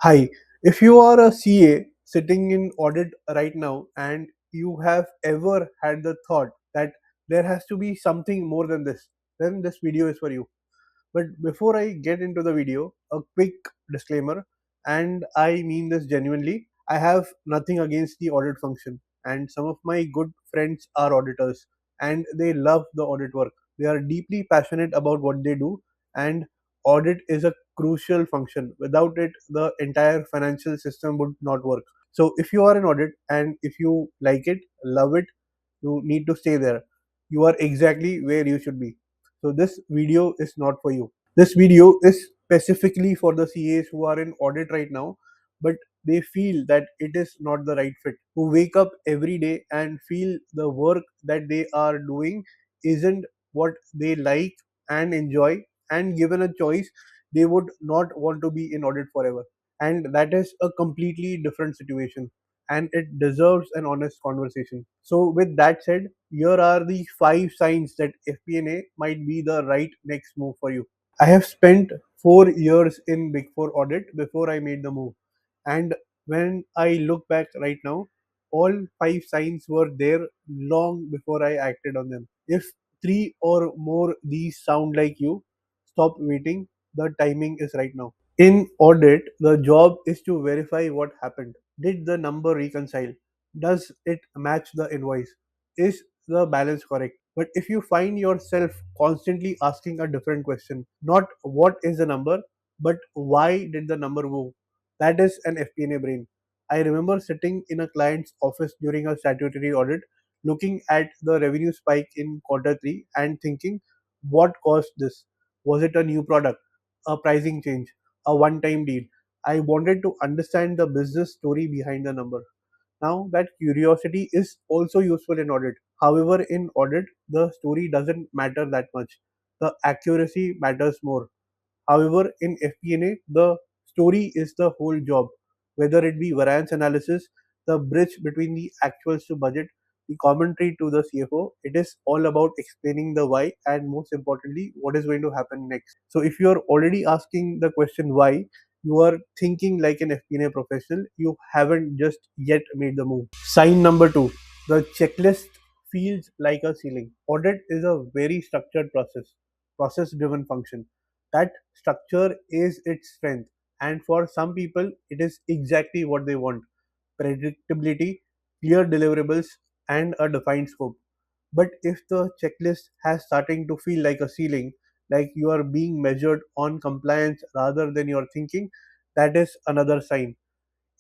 Hi, if you are a CA sitting in audit right now and you have ever had the thought that there has to be something more than this, then this video is for you. But before I get into the video, a quick disclaimer, and I mean this genuinely. I have nothing against the audit function, and some of my good friends are auditors and they love the audit work. They are deeply passionate about what they do, and audit is a crucial function. Without it, the entire financial system would not work. So, if you are in audit and if you like it, love it, you need to stay there. You are exactly where you should be. So this video is not for you. This video is specifically for the CAs who are in audit right now, but they feel that it is not the right fit, who wake up every day and feel the work that they are doing isn't what they like and enjoy, and given a choice they would not want to be in audit forever, and that is a completely different situation and it deserves an honest conversation. So, with that said, here are the 5 signs that FP&A might be the right next move for you. I have spent 4 years in Big Four audit before I made the move, and when I look back right now, all 5 signs were there long before I acted on them. If three or more these sound like you, stop waiting. The timing is right now. In audit, the job is to verify what happened. Did the number reconcile? Does it match the invoice? Is the balance correct? But if you find yourself constantly asking a different question, not what is the number, but why did the number move? That is an FP&A brain. I remember sitting in a client's office during a statutory audit, looking at the revenue spike in quarter three and thinking, what caused this? Was it a new product, a pricing change, a one time deal? I wanted to understand the business story behind the number. Now, that curiosity is also useful in audit. However, in audit, the story doesn't matter that much. The accuracy matters more. However, in FP&A, the story is the whole job, whether it be variance analysis, the bridge between the actuals to budget, the commentary to the CFO. It is all about explaining the why and most importantly, what is going to happen next. So, if you are already asking the question why, you are thinking like an FP&A professional, you haven't just yet made the move. Sign number two, the checklist feels like a ceiling. Audit is a very structured process driven function. That structure is its strength, and for some people it is exactly what they want: predictability, clear deliverables, and a defined scope. But if the checklist has starting to feel like a ceiling, like you are being measured on compliance rather than your thinking, that is another sign.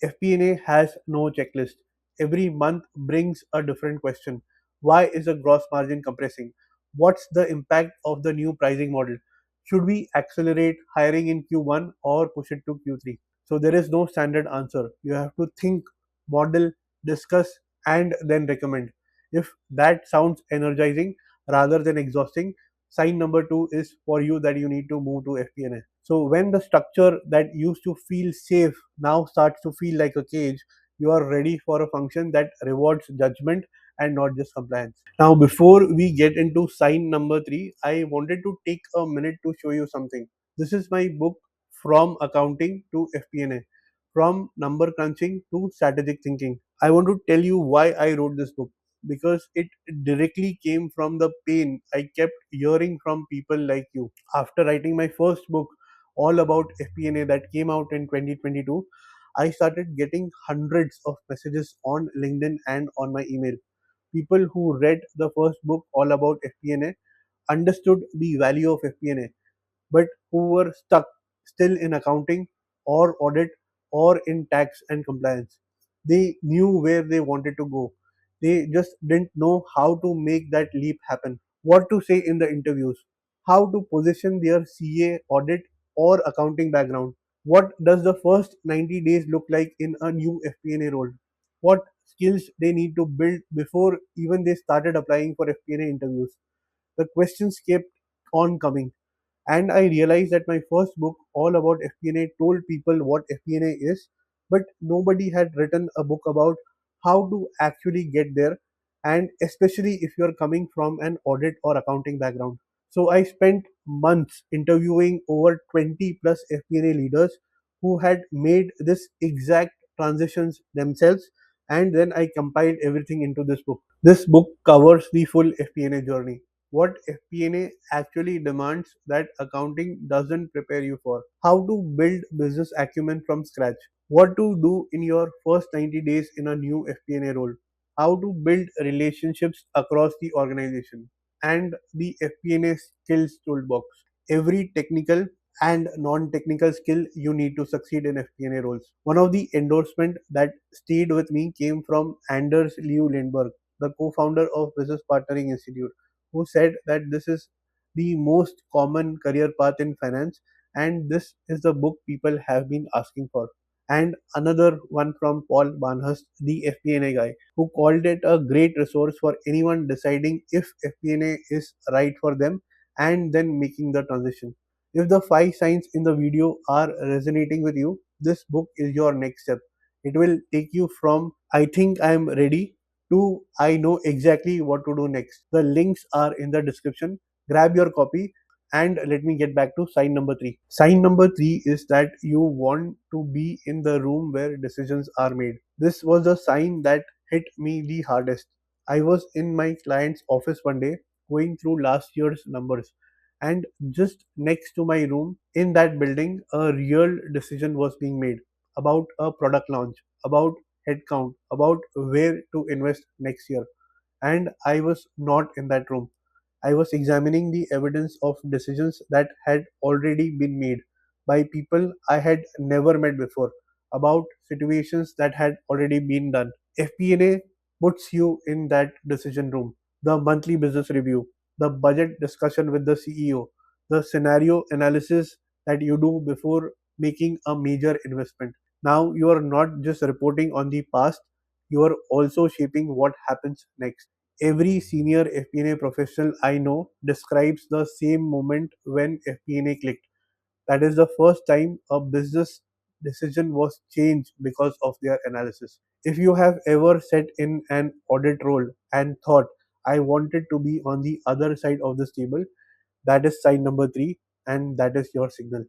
FP&A has no checklist. Every month brings a different question. Why is the gross margin compressing? What's the impact of the new pricing model? Should we accelerate hiring in Q1 or push it to Q3? So there is no standard answer. You have to think, model, discuss, and then recommend. If that sounds energizing rather than exhausting, sign number two is for you that you need to move to FP&A. So when the structure that used to feel safe now starts to feel like a cage, you are ready for a function that rewards judgment and not just compliance. Now, before we get into sign number three, I wanted to take a minute to show you something. This is my book, From Accounting to FP&A, from number crunching to strategic thinking. I want to tell you why I wrote this book, because it directly came from the pain I kept hearing from people like you. After writing my first book, all about FP&A, that came out in 2022, I started getting hundreds of messages on LinkedIn and on my email. People who read the first book, all about FP&A, understood the value of FP&A, but who were stuck still in accounting or audit or in tax and compliance. They knew where they wanted to go. They just didn't know how to make that leap happen, what to say in the interviews, how to position their CA, audit, or accounting background. What does the first 90 days look like in a new FP&A role? What skills they need to build before even they started applying for FP&A interviews? The questions kept on coming, and I realized that my first book, all about FP&A, told people what FP&A is, but nobody had written a book about how to actually get there, and especially if you're coming from an audit or accounting background. So I spent months interviewing over 20 plus FP&A leaders who had made this exact transitions themselves, and then I compiled everything into this book. This book covers the full FP&A journey. What FP&A actually demands that accounting doesn't prepare you for. How to build business acumen from scratch. What to do in your first 90 days in a new FP&A role. How to build relationships across the organization. And the FP&A skills toolbox. Every technical and non-technical skill you need to succeed in FP&A roles. One of the endorsement that stayed with me came from Anders Liu Lindberg, the co-founder of Business Partnering Institute, who said that this is the most common career path in finance, and this is the book people have been asking for. And another one from Paul Barnhurst, the FP&A guy, who called it a great resource for anyone deciding if FP&A is right for them and then making the transition. If the five signs in the video are resonating with you, this book is your next step. It will take you from I think I am ready to I know exactly what to do next. The links are in the description. Grab your copy, and let me get back to sign number three. Sign number three is that you want to be in the room where decisions are made. This was the sign that hit me the hardest. I was in my client's office one day going through last year's numbers, and just next to my room in that building, a real decision was being made about a product launch, about headcount, about where to invest next year. And I was not in that room. I was examining the evidence of decisions that had already been made by people I had never met before, about situations that had already been done. FP&A puts you in that decision room. The monthly business review, the budget discussion with the CEO, the scenario analysis that you do before making a major investment. Now you are not just reporting on the past, you are also shaping what happens next. Every senior FP&A professional I know describes the same moment when FP&A clicked. That is the first time a business decision was changed because of their analysis. If you have ever sat in an audit role and thought, I wanted to be on the other side of this table, that is sign number three, and that is your signal.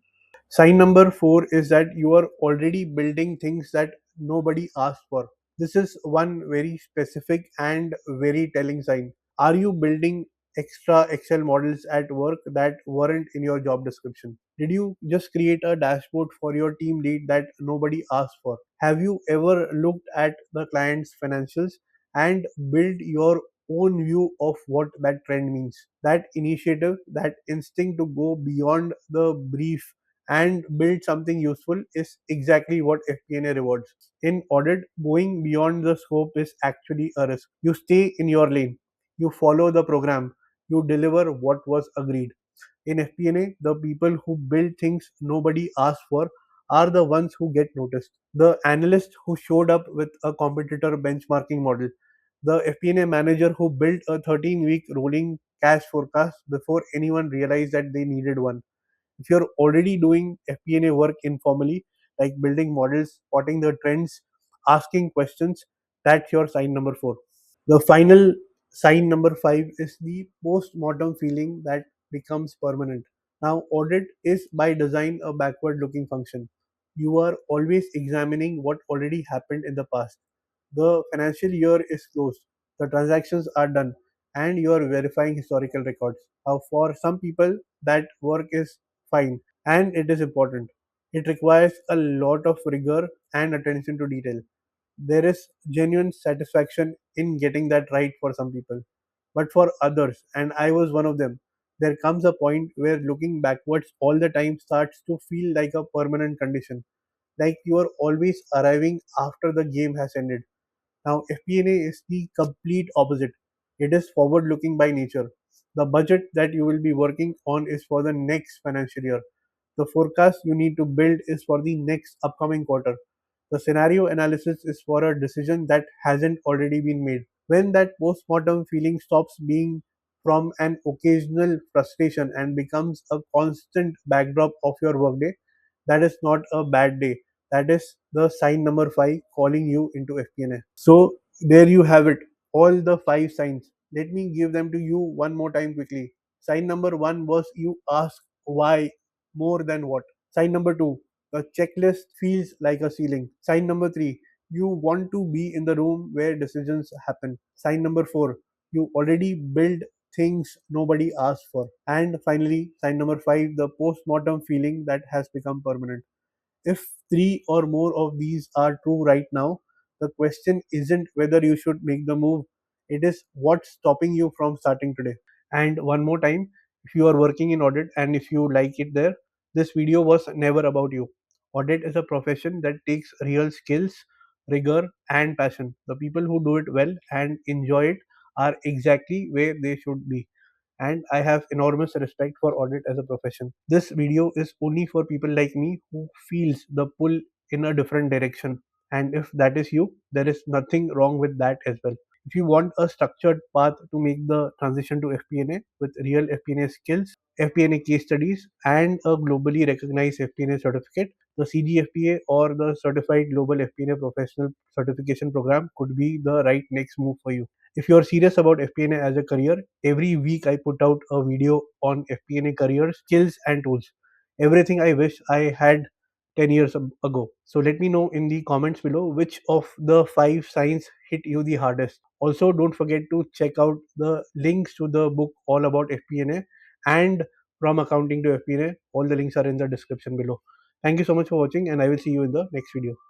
Sign number four is that you are already building things that nobody asked for. This is one very specific and very telling sign. Are you building extra Excel models at work that weren't in your job description? Did you just create a dashboard for your team lead that nobody asked for? Have you ever looked at the client's financials and build your own view of what that trend means? That initiative, that instinct to go beyond the brief and build something useful is exactly what FP&A rewards. In audit, going beyond the scope is actually a risk. You stay in your lane, you follow the program, you deliver what was agreed. In FP&A, the people who build things nobody asked for are the ones who get noticed. The analyst who showed up with a competitor benchmarking model, the FP&A manager who built a 13-week rolling cash forecast before anyone realized that they needed one. If you're already doing FP&A work informally, like building models, spotting the trends, asking questions, that's your sign number four. The final sign number five is the post-mortem feeling that becomes permanent. Now, audit is by design a backward looking function. You are always examining what already happened in the past. The financial year is closed, the transactions are done, and you are verifying historical records. Now, for some people, that work is fine and it is important. It requires a lot of rigor and attention to detail. There is genuine satisfaction in getting that right for some people. But for others, and I was one of them, there comes a point where looking backwards all the time starts to feel like a permanent condition, like you are always arriving after the game has ended. Now, FP&A is the complete opposite. It is forward looking by nature. The budget that you will be working on is for the next financial year. The forecast you need to build is for the next upcoming quarter. The scenario analysis is for a decision that hasn't already been made. When that postmortem feeling stops being from an occasional frustration and becomes a constant backdrop of your workday, that is not a bad day. That is the sign number five calling you into FP&A. So there you have it, all the five signs. Let me give them to you one more time quickly. Sign number one was you ask why more than what. Sign number two, The checklist feels like a ceiling. Sign number 3, you want to be in the room where decisions happen. Sign number 4, you already build things nobody asked for. And finally, sign number 5, the post-mortem feeling that has become permanent. If three or more of these are true right now, the question isn't whether you should make the move, it is what's stopping you from starting today. And one more time, if you are working in audit and if you like it there, this video was never about you. Audit is a profession that takes real skills, rigor, and passion. The people who do it well and enjoy it are exactly where they should be, and I have enormous respect for audit as a profession. This video is only for people like me who feels the pull in a different direction. And if that is you, there is nothing wrong with that as well. If you want a structured path to make the transition to FP&A with real FP&A skills, FP&A case studies, and a globally recognized FP&A certificate, the CGFPA or the Certified Global FP&A Professional Certification Program could be the right next move for you. If you're serious about FP&A as a career, every week I put out a video on FP&A careers, skills, and tools. Everything I wish I had 10 years ago. So let me know in the comments below which of the 5 signs hit you the hardest. Also, don't forget to check out the links to the book all about FP&A and from accounting to FP&A. All the links are in the description below. Thank you so much for watching, and I will see you in the next video.